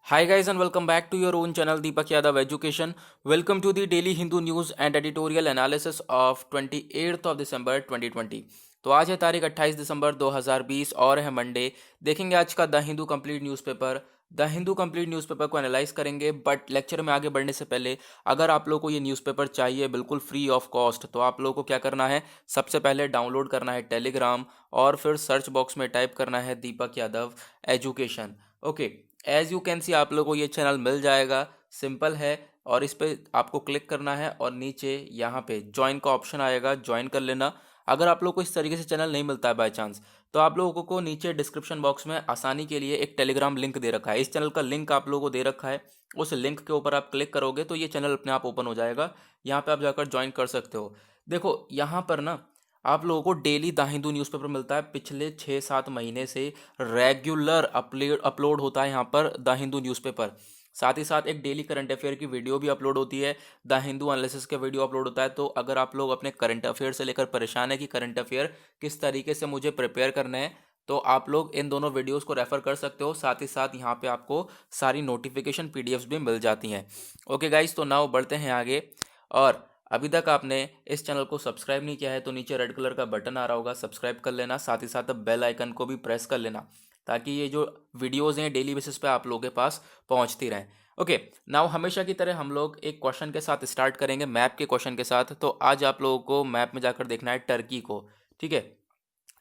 Hi guys and welcome back to your own channel Deepak Yadav Education. Welcome to the daily Hindu news and editorial analysis of 28th of December 2020. तो आज है तारीख 28 दिसंबर 2020 और है Monday. देखेंगे आज का the Hindu complete newspaper. The Hindu complete newspaper को एनालाइज करेंगे, बट लेक्चर में आगे बढ़ने से पहले अगर आप लोगों को ये न्यूज़पेपर चाहिए बिल्कुल फ्री ऑफ कॉस्ट, तो आप लोगों को क्या करना है, सबसे पहले डाउनलोड करना है टेलीग्राम और फिर सर्च बॉक्स में टाइप करना है Deepak Yadav education. Okay, as you can see आप लोगों को ये चैनल मिल जाएगा, सिंपल है। और इस पे आपको क्लिक करना है और नीचे यहाँ पे ज्वाइन का ऑप्शन आएगा, ज्वाइन कर लेना। अगर आप लोगों को इस तरीके से चैनल नहीं मिलता है बाय चांस, तो आप लोगों को नीचे डिस्क्रिप्शन बॉक्स में आसानी के लिए एक टेलीग्राम लिंक दे रखा है। इस चैनल का लिंक आप लोगों को दे रखा है, उस लिंक के ऊपर आप क्लिक करोगे तो ये चैनल अपने आप ओपन हो जाएगा। यहाँ पे आप जाकर ज्वाइन कर सकते हो। देखो यहाँ पर ना आप लोगों को डेली द हिंदू न्यूज़पेपर मिलता है। पिछले 6-7 महीने से रेगुलर अपलोड होता है यहाँ पर द हिंदू न्यूज़पेपर। साथ ही साथ एक डेली करंट अफेयर की वीडियो भी अपलोड होती है, द हिंदू एनालिसिस का वीडियो अपलोड होता है। तो अगर आप लोग अपने करंट अफेयर से लेकर परेशान है कि करंट अफेयर किस तरीके से मुझे प्रिपेयर करना है, तो आप लोग इन दोनों वीडियोस को रेफर कर सकते हो। साथ ही साथ यहाँ पे आपको सारी नोटिफिकेशन पीडीएफ्स भी मिल जाती हैं। ओके गाइस, तो नाउ बढ़ते हैं आगे। और अभी तक आपने इस चैनल को सब्सक्राइब नहीं किया है तो नीचे रेड कलर का बटन आ रहा होगा, सब्सक्राइब कर लेना। साथ ही साथ बेल आइकन को भी प्रेस कर लेना ताकि ये जो वीडियोज़ हैं डेली बेसिस पे आप लोगों के पास पहुंचती रहें। ओके, नाउ हमेशा की तरह हम लोग एक क्वेश्चन के साथ स्टार्ट करेंगे, मैप के क्वेश्चन के साथ। तो आज आप लोगों को मैप में जाकर देखना है टर्की को, ठीक है।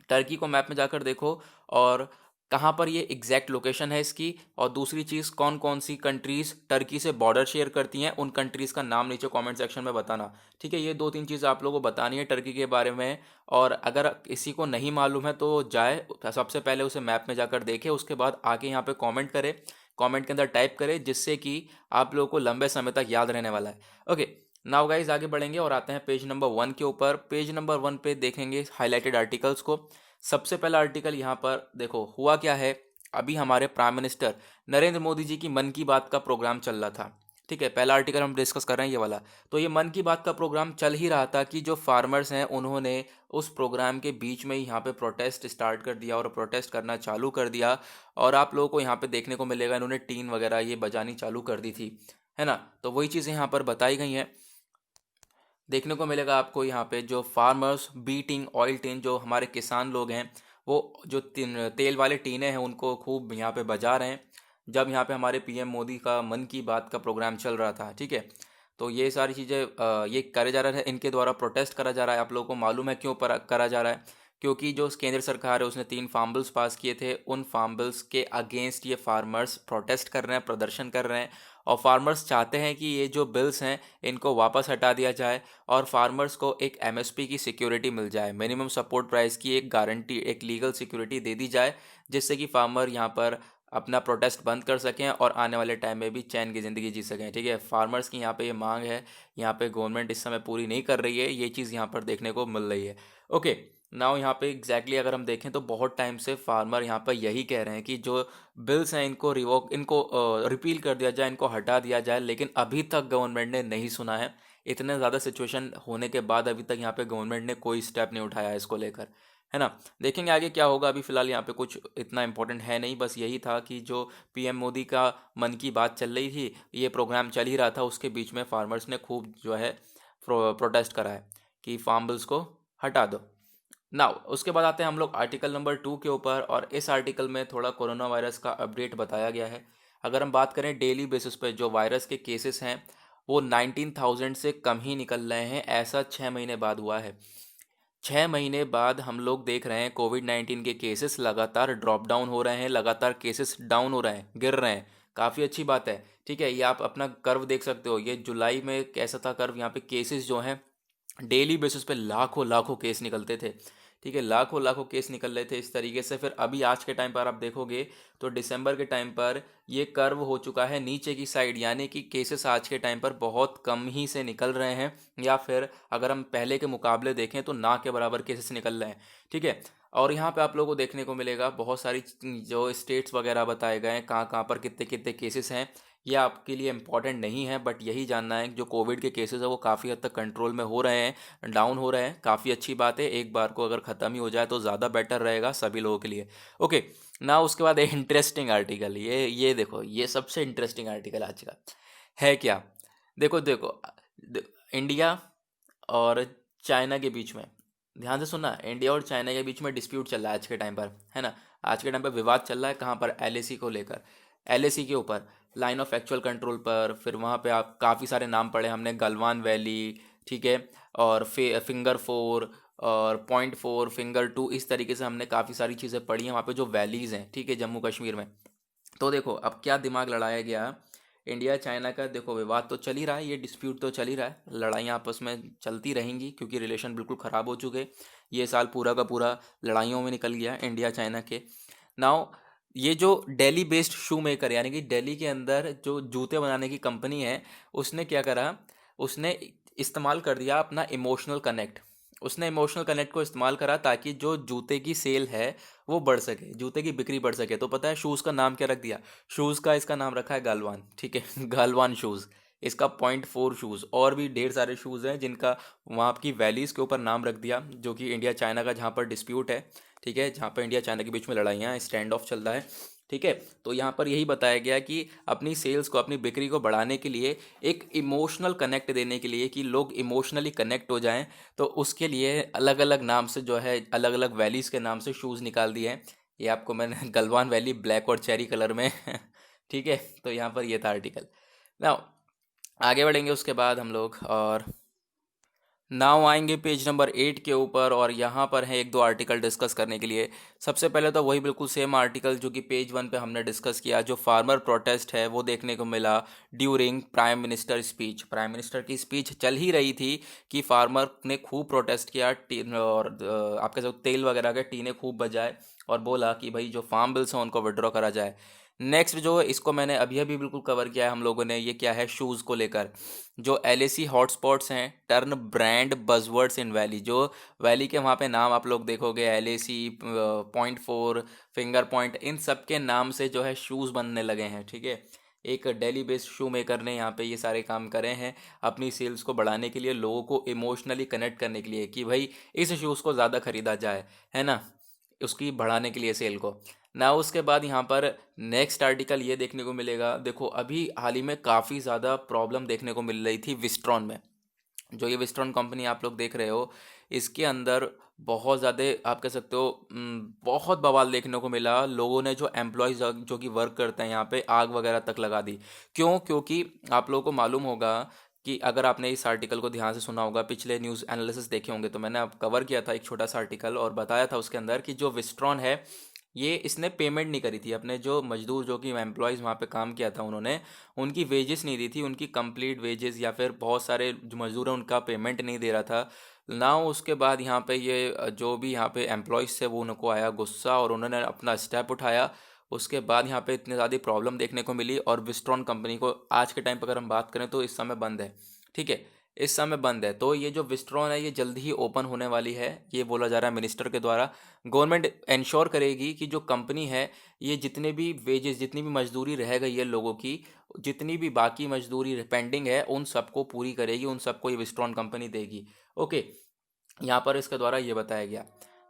टर्की को मैप में जाकर देखो और कहाँ पर ये एग्जैक्ट लोकेशन है इसकी, और दूसरी चीज़ कौन कौन सी कंट्रीज़ टर्की से बॉर्डर शेयर करती हैं, उन कंट्रीज़ का नाम नीचे कमेंट सेक्शन में बताना, ठीक है। ये 2-3 चीज़ आप लोगों को बतानी है टर्की के बारे में। और अगर किसी को नहीं मालूम है तो जाए सबसे पहले उसे मैप में जाकर देखे, उसके बाद आके यहाँ पे कमेंट करे, कमेंट के अंदर टाइप करे, जिससे कि आप लोगों को लंबे समय तक याद रहने वाला है। ओके, नाउ गाइज आगे बढ़ेंगे और आते हैं पेज नंबर 1 के ऊपर। पेज नंबर 1 पे देखेंगे हाईलाइटेड आर्टिकल्स को। सबसे पहला आर्टिकल यहाँ पर देखो, हुआ क्या है, अभी हमारे प्राइम मिनिस्टर नरेंद्र मोदी जी की मन की बात का प्रोग्राम चल रहा था, ठीक है। पहला आर्टिकल हम डिस्कस कर रहे हैं ये वाला। तो ये मन की बात का प्रोग्राम चल ही रहा था कि जो फार्मर्स हैं उन्होंने उस प्रोग्राम के बीच में ही यहाँ पे प्रोटेस्ट स्टार्ट कर दिया और प्रोटेस्ट करना चालू कर दिया। और आप लोगों को यहाँ पे देखने को मिलेगा इन्होंने टीन वगैरह ये बजानी चालू कर दी थी, है ना। तो वही चीज़ें यहाँ पर बताई गई हैं। देखने को मिलेगा आपको यहाँ पे जो फार्मर्स बीटिंग ऑयल टीन, जो हमारे किसान लोग हैं वो जो तेल वाले टीने हैं उनको खूब यहाँ पे बजा रहे हैं, जब यहाँ पे हमारे पीएम मोदी का मन की बात का प्रोग्राम चल रहा था, ठीक है। तो ये सारी चीज़ें ये करे जा रहा है, इनके द्वारा प्रोटेस्ट करा जा रहा है। आप लोगों को मालूम है क्यों करा जा रहा है, क्योंकि जो केंद्र सरकार है उसने 3 फार्म बिल्स पास किए थे। उन फार्म बिल्स के अगेंस्ट ये फार्मर्स प्रोटेस्ट कर रहे हैं, प्रदर्शन कर रहे हैं। और फार्मर्स चाहते हैं कि ये जो बिल्स हैं इनको वापस हटा दिया जाए और फार्मर्स को एक एमएसपी की सिक्योरिटी मिल जाए, मिनिमम सपोर्ट प्राइस की एक गारंटी, एक लीगल सिक्योरिटी दे दी जाए, जिससे कि फार्मर यहाँ पर अपना प्रोटेस्ट बंद कर सकें और आने वाले टाइम में भी चैन की ज़िंदगी जी सकें, ठीक है। फार्मर्स की यहाँ पे ये मांग है, यहाँ पे गवर्नमेंट इस समय पूरी नहीं कर रही है, ये चीज़ यहाँ पर देखने को मिल रही है। ओके, नाउ यहाँ पे एग्जैक्टली अगर हम देखें तो बहुत टाइम से फार्मर यहाँ पर यही कह रहे हैं कि जो बिल्स हैं इनको रिवोक, इनको रिपील कर दिया जाए, इनको हटा दिया जाए, लेकिन अभी तक गवर्नमेंट ने नहीं सुना है। इतने ज़्यादा सिचुएशन होने के बाद अभी तक यहाँ पे गवर्नमेंट ने कोई स्टेप नहीं उठाया है इसको लेकर, है ना। देखेंगे आगे क्या होगा। अभी फिलहाल यहाँ पे कुछ इतना इंपॉर्टेंट है नहीं, बस यही था कि जो पीएम मोदी का मन की बात चल रही थी, ये प्रोग्राम चल ही रहा था, उसके बीच में फार्मर्स ने खूब जो है प्रोटेस्ट करा है कि फार्म बिल्स को हटा दो। नाउ उसके बाद आते हैं हम लोग आर्टिकल नंबर 2 के ऊपर, और इस आर्टिकल में थोड़ा कोरोना वायरस का अपडेट बताया गया है। अगर हम बात करें डेली बेसिस पे जो वायरस के केसेस हैं वो 19,000 से कम ही निकल रहे हैं। ऐसा 6 महीने बाद हुआ है। 6 महीने बाद हम लोग देख रहे हैं कोविड-19 के केसेस लगातार ड्रॉप डाउन हो रहे हैं, लगातार केसेस डाउन हो रहे हैं, गिर रहे हैं। काफ़ी अच्छी बात है, ठीक है। ये आप अपना कर्व देख सकते हो, ये जुलाई में कैसा था कर्व। यहाँ पे केसेस जो हैं डेली बेसिस पे लाखों लाखों केस निकलते थे, ठीक है, लाखों लाखों केस निकल रहे थे इस तरीके से। फिर अभी आज के टाइम पर आप देखोगे तो दिसंबर के टाइम पर ये कर्व हो चुका है नीचे की साइड, यानी कि केसेस आज के टाइम पर बहुत कम ही से निकल रहे हैं, या फिर अगर हम पहले के मुकाबले देखें तो ना के बराबर केसेस निकल रहे हैं, ठीक है। और यहाँ पे आप लोगों को देखने को मिलेगा बहुत सारी जो स्टेट्स वगैरह बताए गए हैं, कहाँ कहाँ पर कितने कितने केसेस हैं। ये आपके लिए इम्पॉर्टेंट नहीं है, बट यही जानना है कि जो कोविड के केसेस है वो काफ़ी हद तक कंट्रोल में हो रहे हैं, डाउन हो रहे हैं। काफ़ी अच्छी बात है, एक बार को अगर ख़त्म ही हो जाए तो ज़्यादा बेटर रहेगा सभी लोगों के लिए। ओके, ना उसके बाद एक इंटरेस्टिंग आर्टिकल, ये देखो, ये सबसे इंटरेस्टिंग आर्टिकल आज का है क्या। देखो देखो, इंडिया और चाइना के बीच में, ध्यान से सुनना, इंडिया और चाइना के बीच में डिस्प्यूट चल रहा है आज के टाइम पर, है ना। आज के टाइम पर विवाद चल रहा है, कहाँ पर, एलएसी को लेकर, एलएसी के ऊपर, लाइन ऑफ एक्चुअल कंट्रोल पर। फिर वहाँ पे आप काफ़ी सारे नाम पढ़े हमने, गलवान वैली, ठीक है, और फिंगर 4 और पॉइंट 4, फिंगर 2, इस तरीके से हमने काफ़ी सारी चीज़ें पढ़ी हैं वहाँ पे जो वैलीज़ हैं, ठीक है, जम्मू कश्मीर में। तो देखो अब क्या दिमाग लड़ाया गया, इंडिया चाइना का देखो विवाद तो चल ही रहा है, ये डिस्प्यूट तो चल ही रहा है, लड़ाइयाँ आपस में चलती रहेंगी क्योंकि रिलेशन बिल्कुल ख़राब हो चुके। ये साल पूरा का पूरा लड़ाइयों में निकल गया इंडिया चाइना के। नाउ ये जो दिल्ली बेस्ड शू मेकर, यानी कि दिल्ली के अंदर जो जूते बनाने की कंपनी है, उसने क्या करा, उसने इस्तेमाल कर दिया अपना इमोशनल कनेक्ट। उसने इमोशनल कनेक्ट को इस्तेमाल करा ताकि जो जूते की सेल है वो बढ़ सके, जूते की बिक्री बढ़ सके। तो पता है शूज़ का नाम क्या रख दिया, शूज़ का इसका नाम रखा है गालवान, ठीक है गालवान शूज़, इसका पॉइंट 4 शूज़। और भी ढेर सारे शूज़ हैं जिनका वहाँ की वैलीज़ के ऊपर नाम रख दिया, जो कि इंडिया चाइना का जहाँ पर डिस्प्यूट है, ठीक है, जहाँ पर इंडिया चाइना के बीच में लड़ाइयाँ, स्टैंड ऑफ चल रहा है, ठीक है। तो यहाँ पर यही बताया गया कि अपनी सेल्स को, अपनी बिक्री को बढ़ाने के लिए, एक इमोशनल कनेक्ट देने के लिए, कि लोग इमोशनली कनेक्ट हो जाएं, तो उसके लिए अलग अलग नाम से जो है, अलग अलग वैलीज़ के नाम से शूज़ निकाल दिए हैं। ये आपको मैंने गलवान वैली ब्लैक और चेरी कलर में ठीक है। तो यहाँ पर ये था आर्टिकल। ना आगे बढ़ेंगे उसके बाद हम लोग, और नाउ आएंगे पेज नंबर 8 के ऊपर, और यहाँ पर है एक दो आर्टिकल डिस्कस करने के लिए। सबसे पहले तो वही बिल्कुल सेम आर्टिकल जो कि पेज 1 पे हमने डिस्कस किया, जो फार्मर प्रोटेस्ट है वो देखने को मिला during prime minister speech. Prime minister की स्पीच चल ही रही थी कि फार्मर ने खूब प्रोटेस्ट किया, और आपके जो तेल वगैरह के टीने खूब बजाए, और बोला कि भाई जो फार्म बिल्स हैं उनको विड्रॉ करा जाए। नेक्स्ट जो है, इसको मैंने अभी अभी बिल्कुल कवर किया है हम लोगों ने, ये क्या है, शूज़ को लेकर। जो एलएसी हॉटस्पॉट्स हैं, टर्न ब्रांड बजवर्ड्स इन वैली, जो वैली के वहाँ पे नाम आप लोग देखोगे, एलएसी, पॉइंट 4, फिंगर पॉइंट, इन सब के नाम से जो है शूज़ बनने लगे हैं, ठीक है। एक दिल्ली बेस्ड शू मेकर ने यहाँ पे ये सारे काम करे हैं अपनी सेल्स को बढ़ाने के लिए, लोगों को इमोशनली कनेक्ट करने के लिए, कि भाई इस शूज़ को ज़्यादा खरीदा जाए, है ना, उसकी बढ़ाने के लिए सेल को ना। उसके बाद यहाँ पर नेक्स्ट आर्टिकल ये देखने को मिलेगा, देखो अभी हाल ही में काफ़ी ज़्यादा प्रॉब्लम देखने को मिल रही थी विस्ट्रॉन में। जो ये विस्ट्रॉन कंपनी आप लोग देख रहे हो, इसके अंदर बहुत ज़्यादा, आप कह सकते हो, बहुत बवाल देखने को मिला। लोगों ने जो एम्प्लॉयज़ जो कि वर्क करते हैं यहाँ पे, आग वगैरह तक लगा दी। क्यों? क्योंकि आप लोगों को मालूम होगा कि अगर आपने इस आर्टिकल को ध्यान से सुना होगा, पिछले न्यूज़ एनालिसिस देखे होंगे, तो मैंने अब कवर किया था एक छोटा सा आर्टिकल, और बताया था उसके अंदर कि जो विस्ट्रॉन है, ये इसने पेमेंट नहीं करी थी अपने जो मजदूर, जो कि एम्प्लॉयज़ वहाँ पे काम किया था, उन्होंने उनकी वेजेस नहीं दी थी, उनकी कंप्लीट वेजेस, या फिर बहुत सारे जो मजदूर हैं उनका पेमेंट नहीं दे रहा था ना। उसके बाद यहाँ पे ये जो भी यहाँ पे एम्प्लॉयज़ थे वो उनको आया गुस्सा, और उन्होंने अपना स्टेप उठाया। उसके बाद यहाँ पे इतनी ज़्यादा प्रॉब्लम देखने को मिली, और विस्ट्रॉन कंपनी को आज के टाइम पर अगर हम बात करें तो इस समय बंद है, ठीक है, इस समय बंद है। तो ये जो विस्ट्रॉन है ये जल्दी ही ओपन होने वाली है, ये बोला जा रहा है मिनिस्टर के द्वारा। गवर्नमेंट इंश्योर करेगी कि जो कंपनी है, ये जितने भी वेजेस, जितनी भी मजदूरी रह गई है लोगों की, जितनी भी बाकी मजदूरी पेंडिंग है, उन सबको पूरी करेगी, उन सबको ये विस्ट्रॉन कंपनी देगी। ओके, यहाँ पर इसके द्वारा ये बताया गया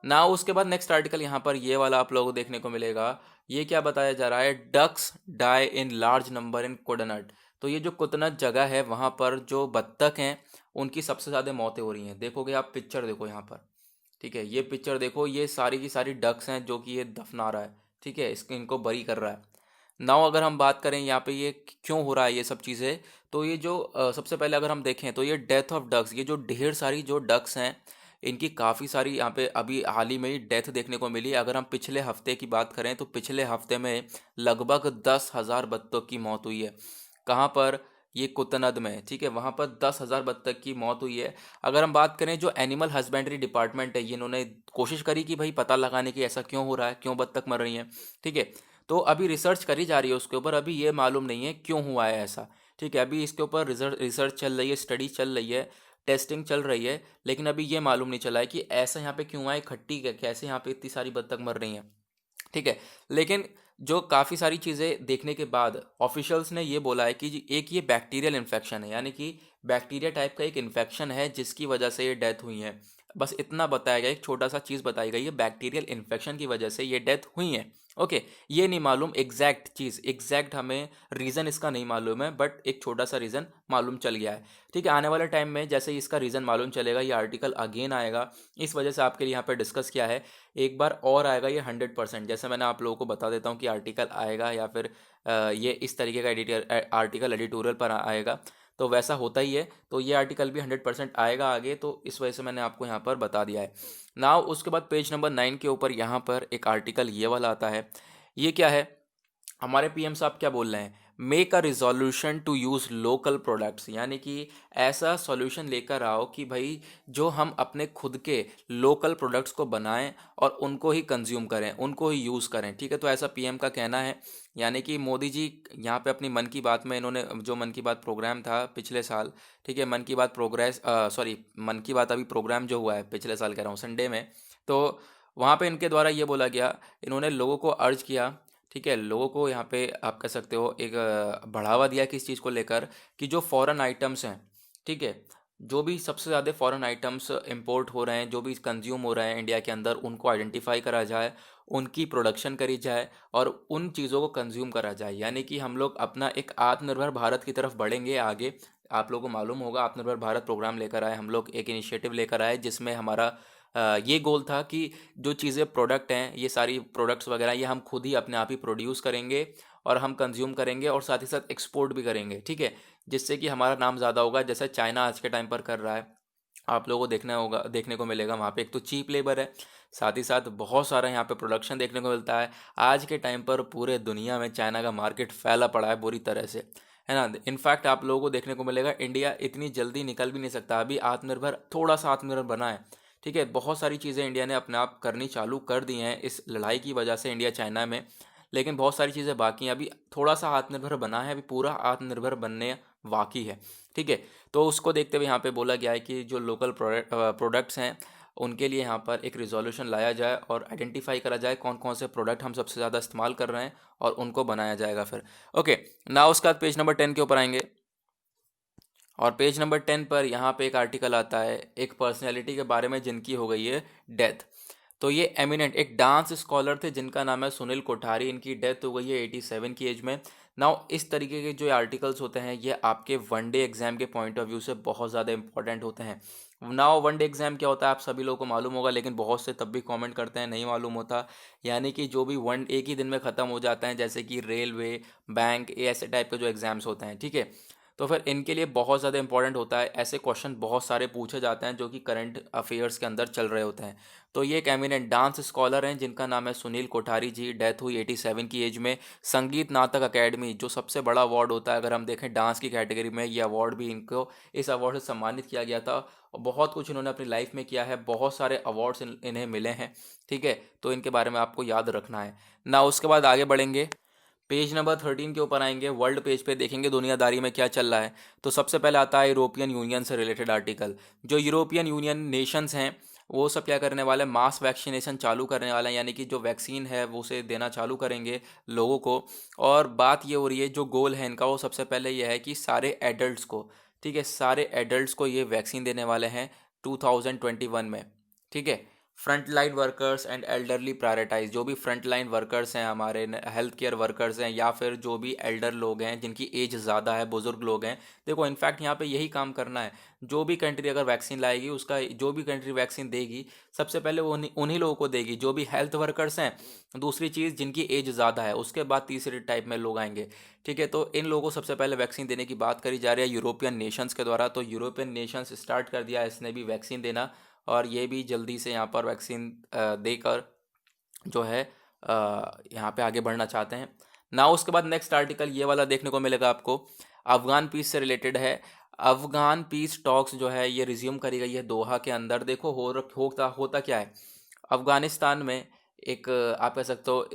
ना। उसके बाद नेक्स्ट आर्टिकल यहाँ पर ये वाला आप लोगों को देखने को मिलेगा। ये क्या बताया जा रहा है, ducks die in large number in कोडनट। तो ये जो कुतनत जगह है वहाँ पर जो बत्तख हैं उनकी सबसे ज़्यादा मौतें हो रही हैं। देखोगे आप पिक्चर देखो यहाँ पर, ठीक है, ये पिक्चर देखो, ये सारी की सारी डक्स हैं जो कि ये दफना रहा है, ठीक है, इसके इनको बरी कर रहा है। नाउ अगर हम बात करें यहाँ पे ये क्यों हो रहा है ये सब चीज़ें, तो ये जो सबसे पहले अगर हम देखें तो ये डेथ ऑफ डक्स, ये जो ढेर सारी जो डक्स हैं इनकी काफ़ी सारी यहाँ पे अभी हाल ही में ही डेथ देखने को मिली। अगर हम पिछले हफ्ते की बात करें तो पिछले हफ्ते में लगभग 10,000 बत्तख की मौत हुई है। कहाँ पर? ये कुतनद में, ठीक है, वहाँ पर 10,000 बत्तख की मौत हुई है। अगर हम बात करें जो एनिमल हस्बेंड्री डिपार्टमेंट है, ये इन्होंने कोशिश करी कि भाई पता लगाने की ऐसा क्यों हो रहा है, क्यों बत्तख मर रही हैं, ठीक है। तो अभी रिसर्च करी जा रही है उसके ऊपर, अभी ये मालूम नहीं है क्यों हुआ है ऐसा, ठीक है, अभी इसके ऊपर रिसर्च चल रही है, स्टडी चल रही है। टेस्टिंग चल रही है, लेकिन अभी ये मालूम नहीं चला है कि ऐसा यहाँ पे क्यों आए, खट्टी कैसे यहाँ पे इतनी सारी बत्तख मर रही हैं। ठीक है, लेकिन जो काफ़ी सारी चीज़ें देखने के बाद ऑफिशियल्स ने ये बोला है कि एक ये बैक्टीरियल इन्फेक्शन है, यानी कि बैक्टीरिया टाइप का एक इन्फेक्शन है जिसकी वजह से ये डेथ हुई है। बस इतना बताया गया, एक छोटा सा चीज़ बताई गई है, बैक्टीरियल इन्फेक्शन की वजह से ये डेथ हुई है। ओके, ये नहीं मालूम एग्जैक्ट चीज़, एग्जैक्ट हमें रीज़न इसका नहीं मालूम है, बट एक छोटा सा रीज़न मालूम चल गया है। ठीक है, आने वाले टाइम में जैसे ही इसका रीज़न मालूम चलेगा, ये आर्टिकल अगेन आएगा, इस वजह से आपके लिए यहाँ पे डिस्कस किया है। एक बार और आएगा ये 100%, जैसे मैंने आप लोगों को बता देता हूँ कि आर्टिकल आएगा या फिर ये इस तरीके का आर्टिकल एडिटोरियल पर आएगा, तो वैसा होता ही है। तो ये आर्टिकल भी 100% आएगा आगे, तो इस वजह से मैंने आपको यहाँ पर बता दिया है। नाउ उसके बाद पेज नंबर 9 के ऊपर यहाँ पर एक आर्टिकल ये वाला आता है। ये क्या है, हमारे पीएम साहब क्या बोल रहे हैं, make a resolution to use local products, यानी कि ऐसा सॉल्यूशन लेकर आओ कि भाई जो हम अपने खुद के लोकल प्रोडक्ट्स को बनाएं और उनको ही कंज्यूम करें, उनको ही यूज़ करें। ठीक है, तो ऐसा पीएम का कहना है। यानी कि मोदी जी यहाँ पे अपनी मन की बात में, इन्होंने जो मन की बात प्रोग्राम था पिछले साल, ठीक है, मन की बात मन की बात अभी प्रोग्राम जो हुआ है पिछले साल कह रहा हूँ संडे में, तो वहाँ पे इनके द्वारा ये बोला गया, इन्होंने लोगों को अर्ज किया, ठीक है, लोगों को यहाँ पे आप कह सकते हो एक बढ़ावा दिया किस चीज़ को लेकर, कि जो फॉरेन आइटम्स हैं, ठीक है, जो भी सबसे ज़्यादा फॉरेन आइटम्स इंपोर्ट हो रहे हैं, जो भी कंज्यूम हो रहे हैं इंडिया के अंदर, उनको आइडेंटिफाई करा जाए, उनकी प्रोडक्शन करी जाए और उन चीज़ों को कंज्यूम करा जाए। यानी कि हम लोग अपना एक आत्मनिर्भर भारत की तरफ बढ़ेंगे आगे। आप लोगों को मालूम होगा, आत्मनिर्भर भारत प्रोग्राम लेकर आए हम लोग, एक इनिशिएटिव लेकर आए जिसमें हमारा ये गोल था कि जो चीज़ें प्रोडक्ट हैं, ये सारी प्रोडक्ट्स वगैरह ये हम खुद ही अपने आप ही प्रोड्यूस करेंगे और हम कंज्यूम करेंगे और साथ ही साथ एक्सपोर्ट भी करेंगे। ठीक है, जिससे कि हमारा नाम ज़्यादा होगा, जैसे चाइना आज के टाइम पर कर रहा है। आप लोगों को देखने को मिलेगा वहाँ पे, एक तो चीप लेबर है, साथ ही साथ बहुत सारा यहाँ पे प्रोडक्शन देखने को मिलता है। आज के टाइम पर पूरे दुनिया में चाइना का मार्केट फैला पड़ा है बुरी तरह से, है ना। इनफैक्ट आप लोगों को देखने को मिलेगा इंडिया इतनी जल्दी निकल भी नहीं सकता, अभी आत्मनिर्भर, थोड़ा सा आत्मनिर्भर बना है। ठीक है, बहुत सारी चीज़ें इंडिया ने अपने आप करनी चालू कर दी हैं इस लड़ाई की वजह से इंडिया चाइना में, लेकिन बहुत सारी चीज़ें बाकी हैं। अभी थोड़ा सा आत्मनिर्भर बना है, अभी पूरा आत्मनिर्भर बनने बाकी है। ठीक है, तो उसको देखते हुए यहाँ पे बोला गया है कि जो लोकल प्रोडक्ट्स हैं उनके लिए यहाँ पर एक रिजोल्यूशन लाया जाए और आइडेंटिफाई करा जाए कौन कौन से प्रोडक्ट हम सबसे ज़्यादा इस्तेमाल कर रहे हैं और उनको बनाया जाएगा फिर। ओके, ना उसके बाद पेज नंबर 10 के ऊपर आएंगे और पेज नंबर 10 पर यहाँ पे एक आर्टिकल आता है एक पर्सनैलिटी के बारे में जिनकी हो गई है डेथ। तो ये एमिनेंट एक डांस स्कॉलर थे जिनका नाम है सुनील कोठारी, इनकी डेथ हो गई है 87 की एज में। नाउ इस तरीके के जो आर्टिकल्स होते हैं ये आपके वनडे एग्जाम के पॉइंट ऑफ व्यू से बहुत ज़्यादा इंपॉर्टेंट होते हैं। नाउ वनडे एग्जाम क्या होता है आप सभी लोगों को मालूम होगा, लेकिन बहुत से तब भी कमेंट करते हैं नहीं मालूम होता। यानी कि जो भी वन एक ही दिन में ख़त्म हो जाते हैं, जैसे कि रेलवे, बैंक, ये ऐसे टाइप के जो एग्ज़ाम्स होते हैं, ठीक है, तो फिर इनके लिए बहुत ज़्यादा इंपॉर्टेंट होता है। ऐसे क्वेश्चन बहुत सारे पूछे जाते हैं जो कि करंट अफेयर्स के अंदर चल रहे होते हैं। तो ये एक एमिनेंट डांस स्कॉलर हैं जिनका नाम है सुनील कोठारी जी, डेथ हुई 87 की एज में। संगीत नाटक अकेडमी जो सबसे बड़ा अवार्ड होता है अगर हम देखें डांस की कैटेगरी में, ये अवार्ड भी इनको इस अवार्ड से सम्मानित किया गया था। और बहुत कुछ इन्होंने अपनी लाइफ में किया है, बहुत सारे अवार्ड्स इन्हें मिले हैं। ठीक है, तो इनके बारे में आपको याद रखना है ना। उसके बाद आगे बढ़ेंगे, पेज नंबर 13 के ऊपर आएंगे, वर्ल्ड पेज पे देखेंगे दुनियादारी में क्या चल रहा है। तो सबसे पहले आता है यूरोपियन यूनियन से रिलेटेड आर्टिकल। जो यूरोपियन यूनियन नेशंस हैं वो सब क्या करने वाले, मास वैक्सीनेशन चालू करने वाले हैं, यानी कि जो वैक्सीन है वो उसे देना चालू करेंगे लोगों को। और बात ये हो रही है, जो गोल है इनका वो सबसे पहले ये है कि सारे एडल्ट्स को, ठीक है, सारे एडल्ट्स को ये वैक्सीन देने वाले हैं 2021 में। ठीक है, front line workers and elderly prioritise, जो भी फ्रंट लाइन वर्कर्स हैं हमारे, हेल्थ केयर वर्कर्स हैं या फिर जो भी एल्डर लोग हैं जिनकी एज ज़्यादा है, बुजुर्ग लोग हैं। देखो इनफैक्ट यहाँ पे यही काम करना है। जो भी कंट्री अगर वैक्सीन लाएगी, उसका जो भी कंट्री वैक्सीन देगी सबसे पहले वो उन्हीं लोगों को देगी जो भी हेल्थ वर्कर्स हैं, दूसरी चीज़ जिनकी एज ज़्यादा है, उसके बाद तीसरे टाइप में लोग आएंगे। ठीक है, तो इन लोगों को सबसे पहले वैक्सीन देने की बात करी जा रही है यूरोपियन नेशंस के द्वारा। तो यूरोपियन नेशंस स्टार्ट कर दिया इसने भी वैक्सीन देना, और ये भी जल्दी से यहाँ पर वैक्सीन देकर जो है यहाँ पे आगे बढ़ना चाहते हैं ना। उसके बाद नेक्स्ट आर्टिकल ये वाला देखने को मिलेगा आपको, अफगान पीस से रिलेटेड है। अफगान पीस टॉक्स जो है ये रिज्यूम करी गई है दोहा के अंदर। देखो होता क्या है, अफगानिस्तान में एक आप कह सकते हो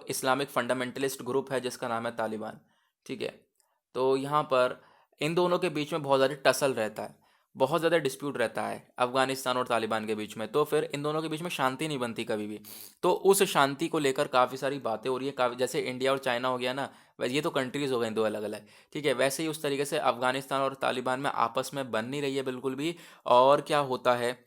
इस्लामिक फंडामेंटलिस्ट ग्रुप है जिसका नाम है तालिबान। ठीक है, तो यहाँ पर इन दोनों के बीच में बहुत ज़्यादा टसल रहता है। बहुत ज़्यादा डिस्प्यूट रहता है अफगानिस्तान और तालिबान के बीच में, तो फिर इन दोनों के बीच में शांति नहीं बनती कभी भी। तो उस शांति को लेकर काफ़ी सारी बातें हो रही है, काफ़ी जैसे इंडिया और चाइना हो गया ना, ये तो कंट्रीज़ हो गए दो अलग अलग, ठीक है। वैसे ही उस तरीके से अफगानिस्तान और तालिबान में आपस में बन नहीं रही है बिल्कुल भी। और क्या होता है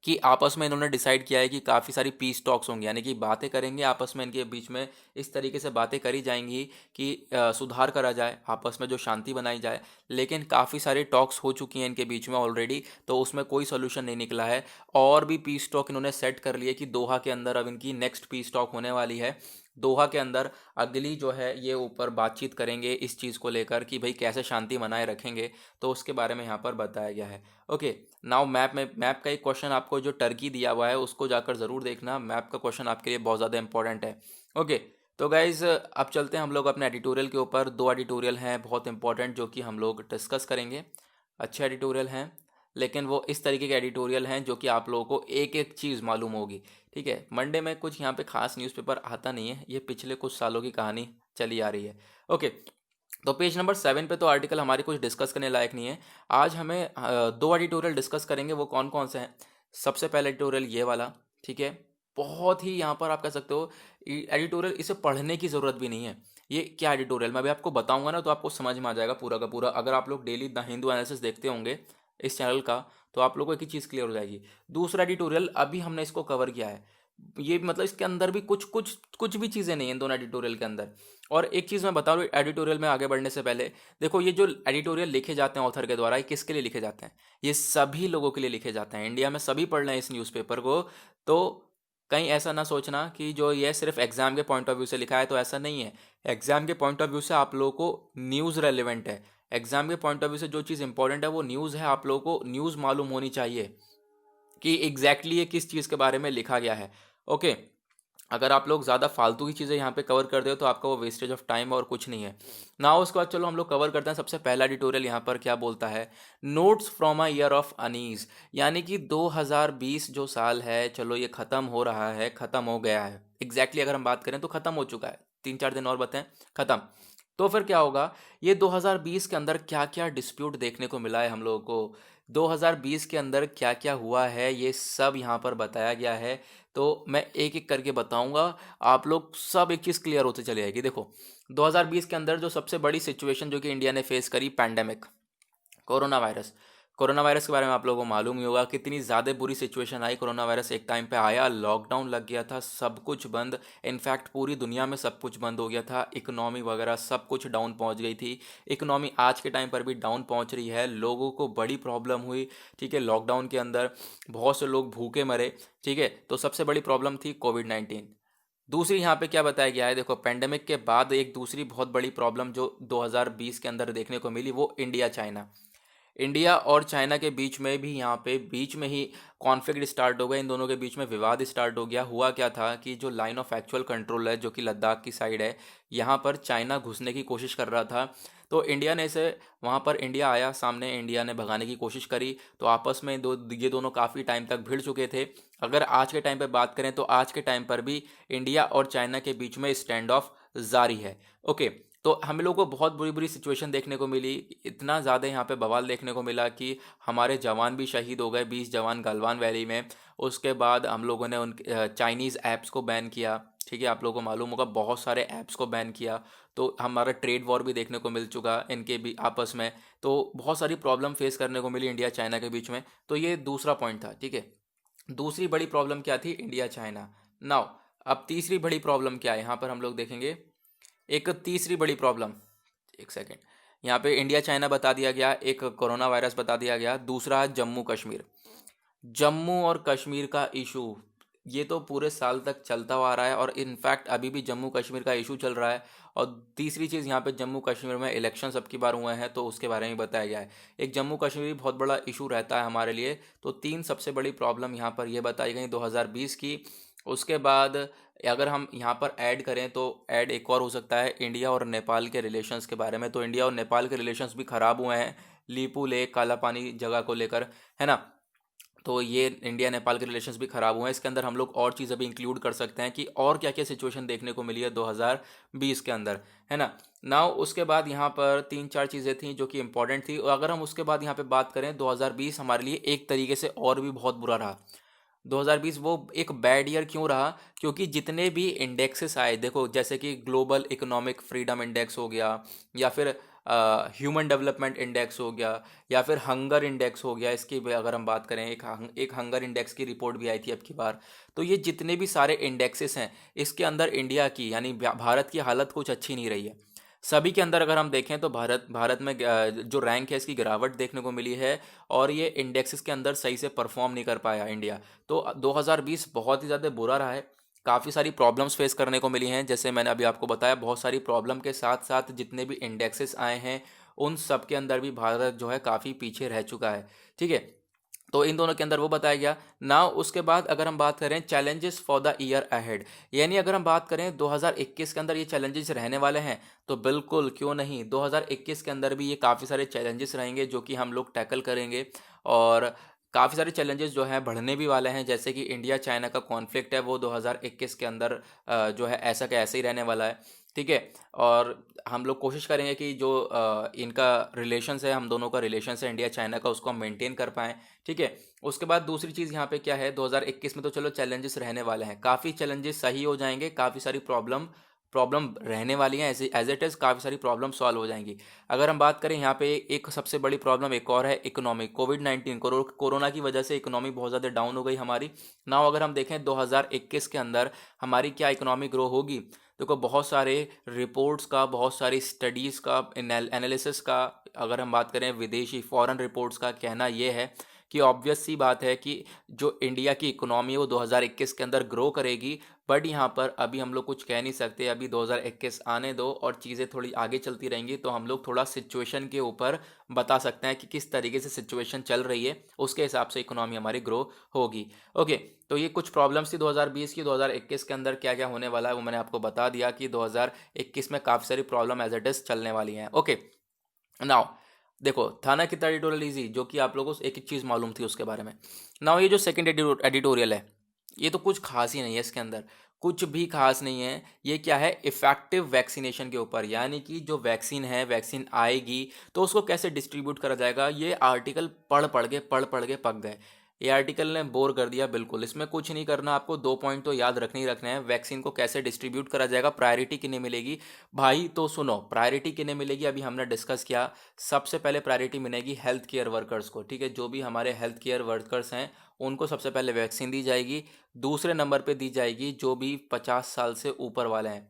कि आपस में इन्होंने डिसाइड किया है कि काफ़ी सारी पीस टॉक्स होंगी, यानी कि बातें करेंगे आपस में, इनके बीच में इस तरीके से बातें करी जाएंगी कि सुधार करा जाए, आपस में जो शांति बनाई जाए। लेकिन काफ़ी सारी टॉक्स हो चुकी हैं इनके बीच में ऑलरेडी, तो उसमें कोई सोल्यूशन नहीं निकला है। और भी पीस टॉक इन्होंने सेट कर लिए कि दोहा के अंदर अब इनकी नेक्स्ट पीस टॉक होने वाली है। दोहा के अंदर अगली जो है ये ऊपर बातचीत करेंगे इस चीज़ को लेकर कि भाई कैसे शांति बनाए रखेंगे, तो उसके बारे में यहाँ पर बताया गया है। ओके, नाउ मैप का एक क्वेश्चन आपको जो टर्की दिया हुआ है उसको जाकर ज़रूर देखना, मैप का क्वेश्चन आपके लिए बहुत ज़्यादा इंपॉर्टेंट है। ओके, तो गाइज अब चलते हैं हम लोग अपने एडिटोरियल के ऊपर। दो एडिटोरियल हैं बहुत इंपॉर्टेंट जो कि हम लोग डिस्कस करेंगे। अच्छे एडिटोरियल हैं, लेकिन वो इस तरीके के एडिटोरियल हैं जो कि आप लोगों को एक एक चीज़ मालूम होगी, ठीक है। मंडे में कुछ यहाँ पे खास न्यूज़पेपर आता नहीं है, ये पिछले कुछ सालों की कहानी चली आ रही है। ओके, तो पेज नंबर 7 पे तो आर्टिकल हमारे कुछ डिस्कस करने लायक नहीं है। आज हमें दो एडिटोरियल डिस्कस करेंगे, वो कौन कौन से हैं। सबसे पहला एडिटोरियल ये वाला, ठीक है। बहुत ही यहाँ पर आप कह सकते हो एडिटोरियल, इसे पढ़ने की ज़रूरत भी नहीं है। ये क्या एडिटोरियल मैं अभी आपको बताऊंगा ना, तो आपको समझ में आ जाएगा पूरा का पूरा। अगर आप लोग डेली द हिंदू एनालिसिस देखते होंगे इस चैनल का, तो आप लोगों को एक ही चीज़ क्लियर हो जाएगी। दूसरा एडिटोरियल अभी हमने इसको कवर किया है, ये मतलब इसके अंदर भी कुछ कुछ कुछ भी चीज़ें नहीं हैं इन दोनों एडिटोरियल के अंदर। और एक चीज़ मैं बता दूँ एडिटोरियल में आगे बढ़ने से पहले, देखो ये जो एडिटोरियल लिखे जाते हैं ऑथर के द्वारा, ये किसके लिए लिखे जाते हैं? ये सभी लोगों के लिए लिखे जाते हैं। इंडिया में सभी पढ़ रहे हैं इस न्यूज़पेपर को, तो कहीं ऐसा ना सोचना कि जो ये सिर्फ एग्जाम के पॉइंट ऑफ व्यू से लिखा है, तो ऐसा नहीं है। एग्जाम के पॉइंट ऑफ व्यू से आप लोगों को न्यूज़ रेलिवेंट है। एग्जाम के पॉइंट ऑफ व्यू से जो चीज़ इंपॉर्टेंट है वो न्यूज़ है, आप लोगों को न्यूज़ मालूम होनी चाहिए कि एग्जैक्टली ये किस चीज़ के बारे में लिखा गया है। ओके, अगर आप लोग ज़्यादा फालतू की चीज़ें यहाँ पे कवर कर दे हो तो आपका वो वेस्टेज ऑफ टाइम और कुछ नहीं है ना। उसके बाद चलो हम लोग कवर करते हैं। सबसे पहला एडिटोरियल यहाँ पर क्या बोलता है, notes from a year of Annie's, यानी कि 2020 जो साल है, चलो ये ख़त्म हो रहा है, ख़त्म हो गया है एग्जैक्टली अगर हम बात करें तो ख़त्म हो चुका है, 3-4 दिन और बताएं ख़त्म। तो फिर क्या होगा, ये 2020 के अंदर क्या क्या डिस्प्यूट देखने को मिला है हम लोगों को, 2020 के अंदर क्या क्या हुआ है, ये सब यहाँ पर बताया गया है। तो मैं एक एक करके बताऊंगा, आप लोग सब एक चीज़ क्लियर होते चले जाएगी। देखो 2020 के अंदर जो सबसे बड़ी सिचुएशन जो कि इंडिया ने फेस करी, pandemic, corona virus. Corona virus के बारे में आप लोगों को मालूम ही होगा कितनी ज़्यादा बुरी सिचुएशन आई। कोरोना वायरस एक टाइम पे आया, लॉकडाउन लग गया था, सब कुछ बंद, इनफैक्ट पूरी दुनिया में सब कुछ बंद हो गया था, इकोनॉमी वगैरह सब कुछ डाउन पहुंच गई थी। इकोनॉमी आज के टाइम पर भी डाउन पहुंच रही है, लोगों को बड़ी प्रॉब्लम हुई, ठीक है। लॉकडाउन के अंदर बहुत से लोग भूखे मरे, ठीक है। तो सबसे बड़ी प्रॉब्लम थी कोविड-19। दूसरी यहाँ पे क्या बताया गया है, देखो पेंडेमिक के बाद एक दूसरी बहुत बड़ी प्रॉब्लम जो 2020 के अंदर देखने को मिली, वो इंडिया चाइना। इंडिया और चाइना के बीच में भी यहाँ पे बीच में ही कॉन्फ्लिक्ट स्टार्ट हो गया, इन दोनों के बीच में विवाद स्टार्ट हो गया। हुआ क्या था कि जो लाइन ऑफ एक्चुअल कंट्रोल है जो कि लद्दाख की साइड है, यहाँ पर चाइना घुसने की कोशिश कर रहा था। तो इंडिया ने इसे, वहाँ पर इंडिया आया सामने, इंडिया ने भगाने की कोशिश करी। तो आपस में ये दोनों काफ़ी टाइम तक भिड़ चुके थे। अगर आज के टाइम पे बात करें तो आज के टाइम पर भी इंडिया और चाइना के बीच में स्टैंड ऑफ जारी है। ओके, तो हम लोगों को बहुत बुरी बुरी सिचुएशन देखने को मिली, इतना ज़्यादा यहाँ पे बवाल देखने को मिला कि हमारे जवान भी शहीद हो गए, 20 जवान गलवान वैली में। उसके बाद हम लोगों ने उन चाइनीज़ ऐप्स को बैन किया, ठीक है। आप लोगों को मालूम होगा बहुत सारे ऐप्स को बैन किया। तो हमारा ट्रेड वॉर भी देखने को मिल चुका इनके भी आपस में। तो बहुत सारी प्रॉब्लम फेस करने को मिली इंडिया चाइना के बीच में। तो ये दूसरा पॉइंट था, ठीक है। दूसरी बड़ी प्रॉब्लम क्या थी, इंडिया चाइना। नाउ अब तीसरी बड़ी प्रॉब्लम क्या है, यहाँ पर हम लोग देखेंगे एक तीसरी बड़ी प्रॉब्लम। एक सेकेंड, यहाँ पे इंडिया चाइना बता दिया गया, एक कोरोना वायरस बता दिया गया, दूसरा है जम्मू कश्मीर। जम्मू और कश्मीर का इशू ये तो पूरे साल तक चलता हुआ आ रहा है, और इनफैक्ट अभी भी जम्मू कश्मीर का इशू चल रहा है। और तीसरी चीज़, यहाँ पे जम्मू कश्मीर में इलेक्शन सब की बार हुए हैं, तो उसके बारे में बताया गया है। एक जम्मू कश्मीर भी बहुत बड़ा इशू रहता है हमारे लिए। तो तीन सबसे बड़ी प्रॉब्लम यहाँ पर ये बताई गई 2020 की। उसके बाद अगर हम यहाँ पर ऐड करें तो ऐड एक और हो सकता है इंडिया और नेपाल के रिलेशंस के बारे में। तो इंडिया और नेपाल के रिलेशंस भी ख़राब हुए हैं, लीपू लेक, काला पानी जगह को लेकर, है ना। तो ये इंडिया नेपाल के रिलेशंस भी ख़राब हुए हैं। इसके अंदर हम लोग और चीज़ें भी इंक्लूड कर सकते हैं कि और क्या क्या सिचुएशन देखने को मिली है 2020 के अंदर, है ना। नाउ उसके बाद यहाँ पर तीन चार चीज़ें थी जो कि इंपॉर्टेंट थी, और अगर हम उसके बाद यहाँ पे बात करें 2020 हमारे लिए एक तरीके से और भी बहुत बुरा रहा। 2020 वो एक बैड ईयर क्यों रहा, क्योंकि जितने भी इंडेक्सेस आए, देखो जैसे कि ग्लोबल इकोनॉमिक फ्रीडम इंडेक्स हो गया, या फिर ह्यूमन डेवलपमेंट इंडेक्स हो गया, या फिर हंगर इंडेक्स हो गया, इसकी भी अगर हम बात करें एक हंगर इंडेक्स की रिपोर्ट भी आई थी अब की बार। तो ये जितने भी सारे इंडेक्सेस हैं, इसके अंदर इंडिया की यानी भारत की हालत कुछ अच्छी नहीं रही है। सभी के अंदर अगर हम देखें तो भारत भारत में जो रैंक है इसकी गिरावट देखने को मिली है, और ये इंडेक्सेस के अंदर सही से परफॉर्म नहीं कर पाया इंडिया। तो 2020 बहुत ही ज़्यादा बुरा रहा है। काफ़ी सारी प्रॉब्लम्स फेस करने को मिली हैं, जैसे मैंने अभी आपको बताया, बहुत सारी प्रॉब्लम के साथ साथ जितने भी इंडेक्सेस आए हैं उन सब के अंदर भी भारत जो है काफ़ी पीछे रह चुका है। ठीक है, तो इन दोनों के अंदर वो बताया गया। नाउ उसके बाद अगर हम बात करें challenges for the year ahead, यानी अगर हम बात करें 2021 के अंदर ये चैलेंजेस रहने वाले हैं, तो बिल्कुल क्यों नहीं, 2021 के अंदर भी ये काफ़ी सारे चैलेंजेस रहेंगे जो कि हम लोग टैकल करेंगे। और काफ़ी सारे चैलेंजेस जो हैं बढ़ने भी वाले हैं, जैसे कि इंडिया चाइना का कॉन्फ्लिक्ट है वो 2021 के अंदर जो है ऐसा का ऐसे ही रहने वाला है। ठीक है, और हम लोग कोशिश करेंगे कि जो इनका रिलेशंस है, हम दोनों का रिलेशंस है इंडिया चाइना का, उसको हम मेंटेन कर पाएँ। ठीक है, उसके बाद दूसरी चीज़ यहाँ पे क्या है, 2021 में तो चलो चैलेंजेस रहने वाले हैं, काफ़ी चैलेंजेस सही हो जाएंगे, काफ़ी सारी प्रॉब्लम प्रॉब्लम रहने वाली हैं, ऐसे एज इट इज़ काफ़ी सारी प्रॉब्लम सॉल्व हो जाएंगी। अगर हम बात करें यहाँ पे एक सबसे बड़ी प्रॉब्लम एक और है, इकोनॉमी। कोविड-19 कोरोना की वजह से इकोनॉमी बहुत ज़्यादा डाउन हो गई हमारी। नाउ अगर हम देखें 2021 के अंदर हमारी क्या इकोनॉमी ग्रो होगी, देखो बहुत सारे रिपोर्ट्स का, बहुत सारी स्टडीज़ का, एनालिसिस का, अगर हम बात करें विदेशी फॉरेन रिपोर्ट्स का, कहना ये है कि ऑब्वियस सी बात है कि जो इंडिया की इकोनॉमी है वो 2021 के अंदर ग्रो करेगी। बट यहाँ पर अभी हम लोग कुछ कह नहीं सकते, अभी 2021 आने दो और चीज़ें थोड़ी आगे चलती रहेंगी तो हम लोग थोड़ा सिचुएशन के ऊपर बता सकते हैं कि किस तरीके से सिचुएशन चल रही है, उसके हिसाब से इकोनॉमी हमारी ग्रो होगी। ओके, तो ये कुछ प्रॉब्लम्स थी 2020 की। 2021 के अंदर क्या क्या होने वाला है वो मैंने आपको बता दिया कि 2021 में काफ़ी सारी प्रॉब्लम एज इट इज़ चलने वाली हैं। ओके, नाउ देखो था ना कितना एडिटोरियल ईजी, जो कि आप लोगों को एक एक चीज़ मालूम थी उसके बारे में। नाउ ये जो सेकंड एडिटोरियल है, ये तो कुछ खास ही नहीं है, इसके अंदर कुछ भी खास नहीं है। ये क्या है, इफेक्टिव वैक्सीनेशन के ऊपर, यानी कि जो वैक्सीन है, वैक्सीन आएगी तो उसको कैसे डिस्ट्रीब्यूट करा जाएगा। ये आर्टिकल पढ़ पढ़ के पक गए। ये आर्टिकल ने बोर कर दिया बिल्कुल। इसमें कुछ नहीं करना, आपको दो पॉइंट तो याद रखने ही रखने हैं। वैक्सीन को कैसे डिस्ट्रीब्यूट करा जाएगा, प्रायोरिटी किन्हें मिलेगी। भाई तो सुनो, प्रायोरिटी किन्हें मिलेगी अभी हमने डिस्कस किया। सबसे पहले प्रायोरिटी मिलेगी हेल्थ केयर वर्कर्स को। ठीक है, जो भी हमारे हेल्थ केयर वर्कर्स हैं उनको सबसे पहले वैक्सीन दी जाएगी। दूसरे नंबर पे दी जाएगी जो भी 50 साल से ऊपर वाले हैं,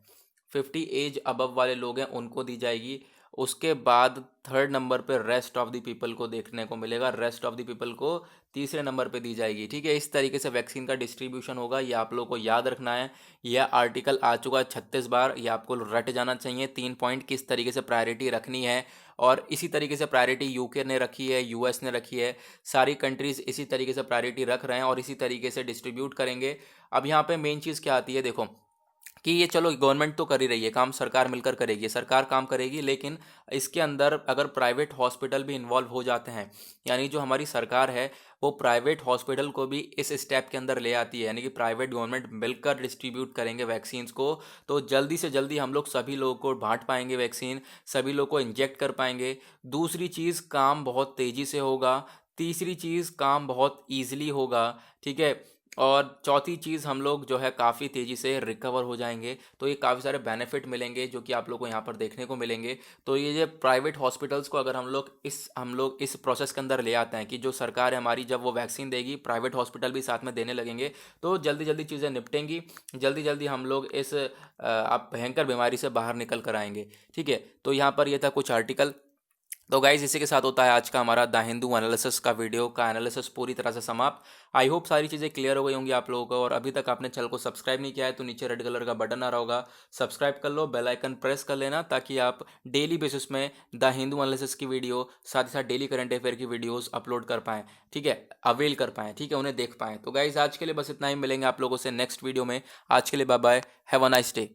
50 एज अबव वाले लोग हैं, उनको दी जाएगी। उसके बाद थर्ड नंबर पे रेस्ट ऑफ द पीपल को देखने को मिलेगा, रेस्ट ऑफ द पीपल को तीसरे नंबर पे दी जाएगी। ठीक है, इस तरीके से वैक्सीन का डिस्ट्रीब्यूशन होगा, ये आप लोगों को याद रखना है। यह आर्टिकल आ चुका है 36 बार, ये आपको रट जाना चाहिए। 3 पॉइंट किस तरीके से प्रायोरिटी रखनी है, और इसी तरीके से प्रायोरिटी यूके ने रखी है, यूएस ने रखी है, सारी कंट्रीज इसी तरीके से प्रायोरिटी रख रहे हैं और इसी तरीके से डिस्ट्रीब्यूट करेंगे। अब यहाँ पे मेन चीज़ क्या आती है, देखो कि ये चलो गवर्नमेंट तो कर ही रही है काम, सरकार मिलकर करेगी, सरकार काम करेगी, लेकिन इसके अंदर अगर प्राइवेट हॉस्पिटल भी इन्वॉल्व हो जाते हैं, यानी जो हमारी सरकार है वो प्राइवेट हॉस्पिटल को भी इस स्टेप के अंदर ले आती है, यानी कि प्राइवेट गवर्नमेंट मिलकर डिस्ट्रीब्यूट करेंगे वैक्सीन्स को, तो जल्दी से जल्दी हम लोग सभी लोगों को बांट पाएंगे वैक्सीन, सभी लोग को इंजेक्ट कर पाएंगे। दूसरी चीज़, काम बहुत तेज़ी से होगा। तीसरी चीज़, काम बहुत ईजिली होगा। ठीक है, और चौथी चीज़, हम लोग जो है काफ़ी तेज़ी से रिकवर हो जाएंगे। तो ये काफ़ी सारे बेनिफिट मिलेंगे जो कि आप लोग को यहाँ पर देखने को मिलेंगे। तो ये जो प्राइवेट हॉस्पिटल्स को अगर हम लोग इस प्रोसेस के अंदर ले आते हैं कि जो सरकार है हमारी जब वो वैक्सीन देगी, प्राइवेट हॉस्पिटल भी साथ में देने लगेंगे, तो जल्दी जल्दी चीज़ें निपटेंगी, जल्दी जल्दी हम लोग इस आप भयंकर बीमारी से बाहर निकल कर आएंगे। ठीक है, तो यहाँ पर ये था कुछ आर्टिकल। तो गाइज इसी के साथ होता है आज का हमारा द हिंदू एनालिसिस का वीडियो का एनालिसिस पूरी तरह से समाप्त। आई होप सारी चीज़ें क्लियर हो गई होंगी आप लोगों को, और अभी तक आपने चैनल को सब्सक्राइब नहीं किया है तो नीचे रेड कलर का बटन आ रहा होगा, सब्सक्राइब कर लो, बेल आइकन प्रेस कर लेना, ताकि आप डेली बेसिस में द हिंदू एनालिसिस की वीडियो, साथ ही साथ डेली करंट अफेयर की वीडियोज़ अपलोड कर पाएँ। ठीक है, अवेल कर पाएँ, ठीक है, उन्हें देख पाएँ। तो गाइज आज के लिए बस इतना ही, मिलेंगे आप लोगों से नेक्स्ट वीडियो में। आज के लिए bye bye, have a nice day.